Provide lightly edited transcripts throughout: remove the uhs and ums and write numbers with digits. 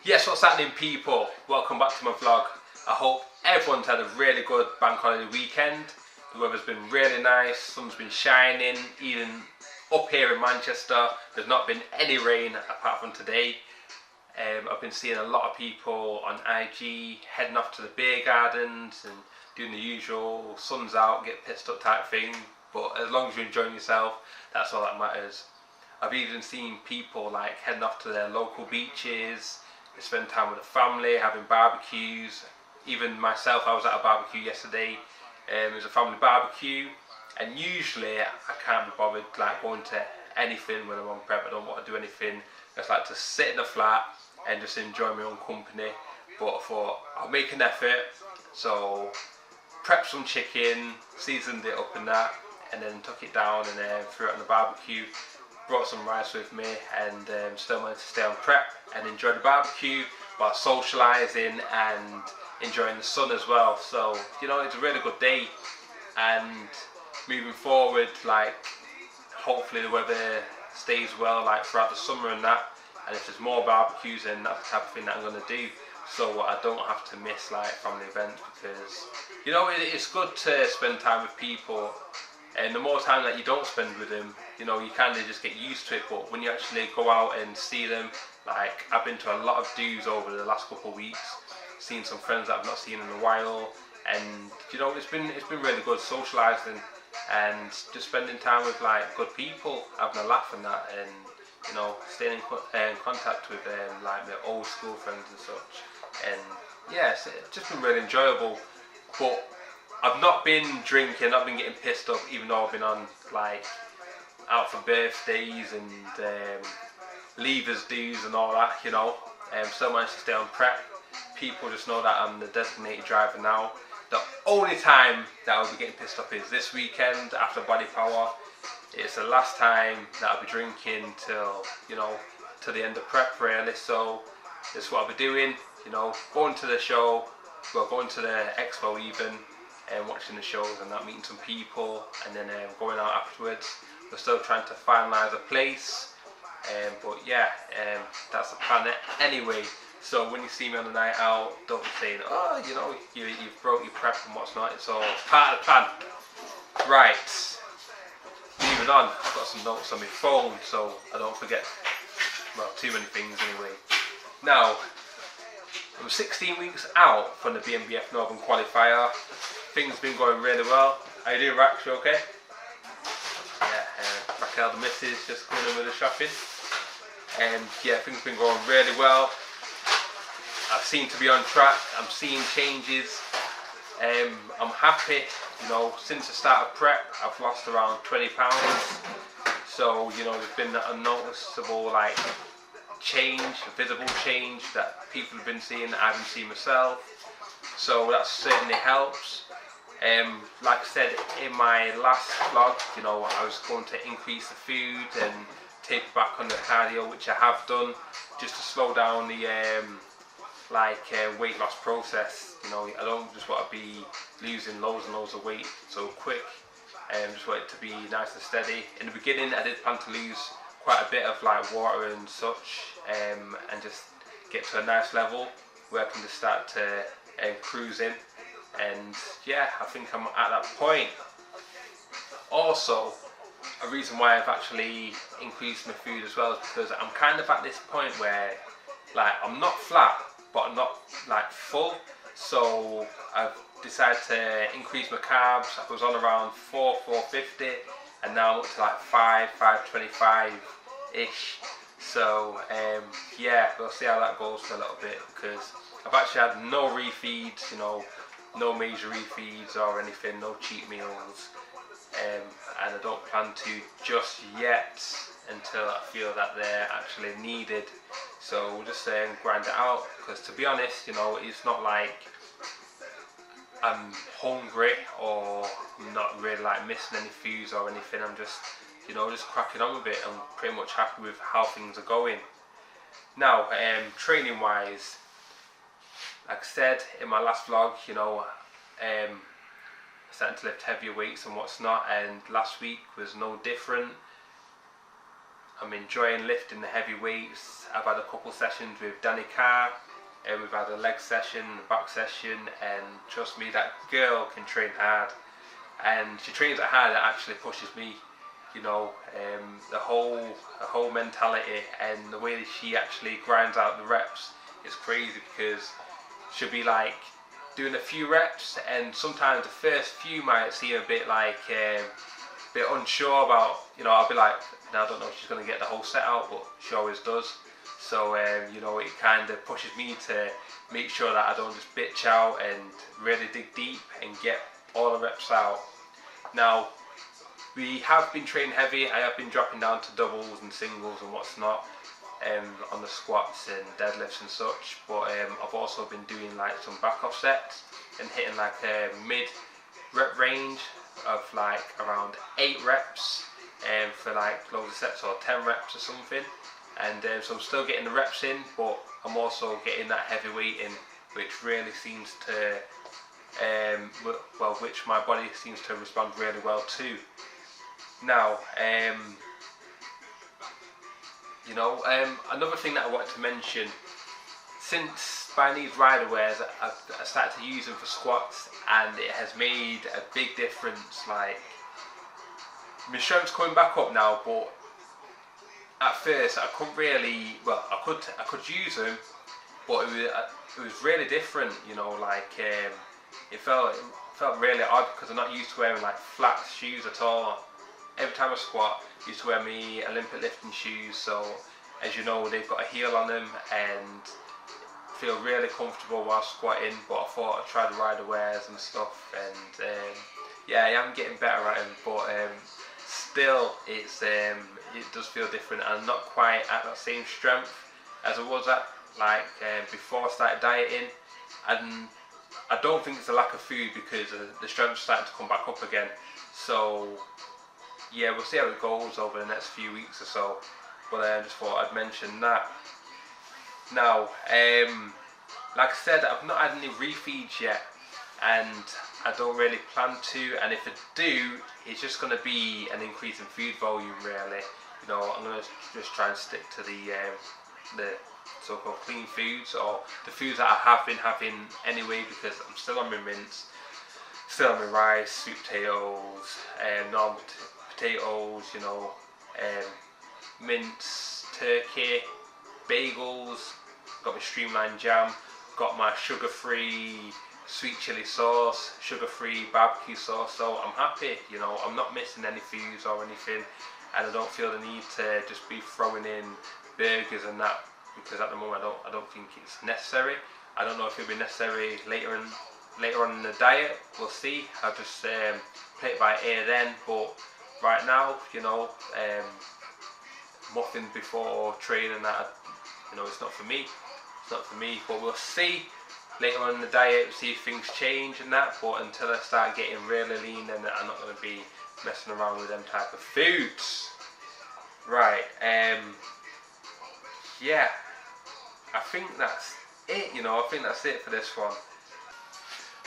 Yes, what's happening, people? Welcome back to my vlog. I hope everyone's had a really good bank holiday weekend. The weather's been really nice, sun's been shining, even up here in Manchester there's not been any rain apart from today. I've been seeing a lot of people on IG heading off to the beer gardens and doing the usual sun's out, get pissed up type thing, but as long as you're enjoying yourself, that's all that matters. I've even seen people like heading off to their local beaches. They spend time with the family, having barbecues. Even myself, I was at a barbecue yesterday. It was a family barbecue, and usually I can't be bothered like going to anything when I'm on prep. I don't want to do anything. I just like to sit in the flat and just enjoy my own company. But I thought I'll make an effort, so prep some chicken, seasoned it up and that, and then took it down and then threw it on the barbecue. Brought some rice with me and still managed to stay on prep and enjoy the barbecue while socialising and enjoying the sun as well. So, you know, it's a really good day, and moving forward, like, hopefully the weather stays well like throughout the summer and that, and if there's more barbecues, then that's the type of thing that I'm going to do, so I don't have to miss like family events, because, you know, it's good to spend time with people. And the more time that you don't spend with them, you know, you kind of just get used to it. But when you actually go out and see them, like I've been to a lot of dues over the last couple of weeks, seen some friends that I've not seen in a while, and you know, it's been really good socialising and just spending time with like good people, having a laugh and that, and you know, staying in contact with like my old school friends and such. And yes, it's just been really enjoyable. But I've not been drinking, not been getting pissed up, even though I've been on like out for birthdays and leavers dues and all that, you know. Still managed to stay on prep. People just know that I'm the designated driver now. The only time that I'll be getting pissed up is this weekend after Body Power. It's the last time that I'll be drinking till, you know, to the end of prep really. So this is what I'll be doing, you know, going to the show, well, going to the expo even, and watching the shows and that, meeting some people, and then going out afterwards. We're still trying to finalise a place, but yeah, that's the plan anyway. So when you see me on the night out, don't be saying, oh, you know, you've broke your prep and what's not. It's all part of the plan. Right, moving on. I've got some notes on my phone so I don't forget, well, too many things anyway. Now, I'm 16 weeks out from the BNBF Northern Qualifier. Things been going really well. How you doing, Rax? You okay? Yeah, Raquel the missus just coming in with the shopping. And yeah, things been going really well. I seem to be on track. I'm seeing changes. I'm happy. You know, since the start of prep, I've lost around 20 pounds. So, you know, there's been a noticeable like change, a visible change that people have been seeing, that I haven't seen myself. So that certainly helps. Like I said in my last vlog, you know, I was going to increase the food and taper back on the cardio, which I have done, just to slow down the weight loss process. You know, I don't just want to be losing loads and loads of weight so quick. Just want it to be nice and steady. In the beginning, I did plan to lose quite a bit of like water and such, and just get to a nice level where I can just start to cruise in. And yeah, I think I'm at that point. Also, a reason why I've actually increased my food as well is because I'm kind of at this point where like I'm not flat, but I'm not like full. So I've decided to increase my carbs. I was on around 450, and now I'm up to like 525 ish. So yeah, we'll see how that goes for a little bit, because I've actually had no refeeds, you know, no major refeeds or anything, no cheat meals, and I don't plan to just yet until I feel that they're actually needed. So we'll just grind it out, because to be honest, you know, it's not like I'm hungry or not really like missing any foods or anything. I'm just, you know, just cracking on with it. I'm pretty much happy with how things are going. Now, training wise, like I said in my last vlog, you know, starting to lift heavier weights and what's not, and last week was no different. I'm enjoying lifting the heavy weights. I've had a couple sessions with Danny Carr, and we've had a leg session, a back session, and trust me, that girl can train hard. And she trains at hard, that actually pushes me. You know, the whole mentality and the way that she actually grinds out the reps is crazy, because she'll be like doing a few reps, and sometimes the first few might seem a bit like a bit unsure about, you know, I'll be like, I don't know if she's going to get the whole set out, but she always does. So you know, it kind of pushes me to make sure that I don't just bitch out and really dig deep and get all the reps out. Now, we have been training heavy. I have been dropping down to doubles and singles and what's not on the squats and deadlifts and such, but I've also been doing like some back off sets and hitting like a mid rep range of like around 8 reps for like loads of sets, or 10 reps or something. And so I'm still getting the reps in, but I'm also getting that heavy weight in, which really seems to which my body seems to respond really well to. Now, you know, another thing that I wanted to mention, since buying these rider wears, I started to use them for squats, and it has made a big difference. Like, my strength's coming back up now, but at first I couldn't really, well, I could use them, but it was really different, you know, like it felt really odd, because I'm not used to wearing like flat shoes at all. Every time I squat, I used to wear my Olympic lifting shoes, so as you know, they've got a heel on them and feel really comfortable while squatting. But I thought I'd try the rider wears and stuff, and yeah, I am getting better at them, but still it does feel different, and I'm not quite at that same strength as I was at like before I started dieting. And I don't think it's a lack of food, because the strength's starting to come back up again. So yeah, we'll see how it goes over the next few weeks or so, but I just thought I'd mention that. Now, like I said, I've not had any refeeds yet, and I don't really plan to, and if I do, it's just going to be an increase in food volume really. You know, I'm going to just try and stick to the so-called clean foods, or the foods that I have been having anyway, because I'm still on my mince, still on my rice, sweet potatoes, normal potatoes, you know, mince, turkey, bagels, got my streamlined jam, got my sugar-free sweet chili sauce, sugar-free barbecue sauce. So I'm happy, you know, I'm not missing any foods or anything, and I don't feel the need to just be throwing in burgers and that, because at the moment I don't think it's necessary. I don't know if it'll be necessary later on in the diet. We'll see. I'll just play it by ear then. But right now, you know, muffins before training, that, you know, it's not for me. It's not for me. But we'll see later on in the diet, see if things change and that. But until I start getting really lean, then I'm not going to be messing around with them type of foods. Right. Yeah, I think that's it, you know, I think that's it for this one.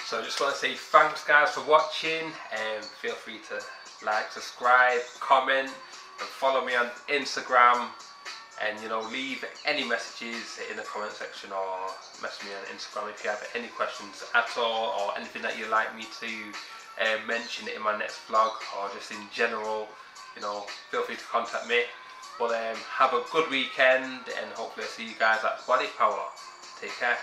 So I just want to say thanks guys for watching, and feel free to like, subscribe, comment, and follow me on Instagram, and you know, leave any messages in the comment section, or message me on Instagram if you have any questions at all, or anything that you'd like me to mention in my next vlog, or just in general, you know, feel free to contact me. But have a good weekend, and hopefully I'll see you guys at Body Power. Take care.